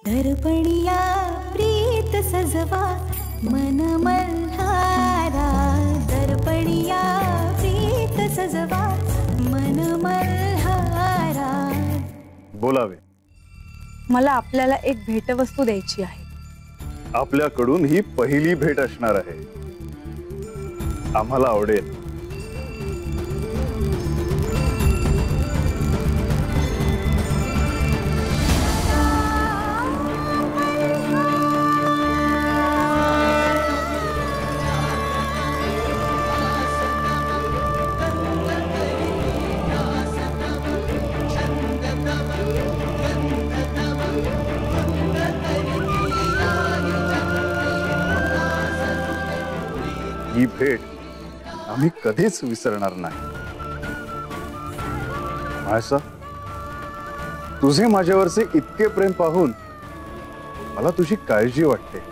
दर्पणिया प्रीत सजवा मन मल्हारा, दर्पणिया प्रीत सजवा मन मल्हारा। बोलावे। मला आपल्याला एक भेटवस्तू द्यायची आहे। आपल्याकडून ही पहिली भेट असणार आहे। आम्हाला आवडेल। ही भेट आम्ही कधीच विसरणार नाही। मायसा, तुझे माझ्यावरचे इतके प्रेम पाहून मला तुझी काळजी वाटते।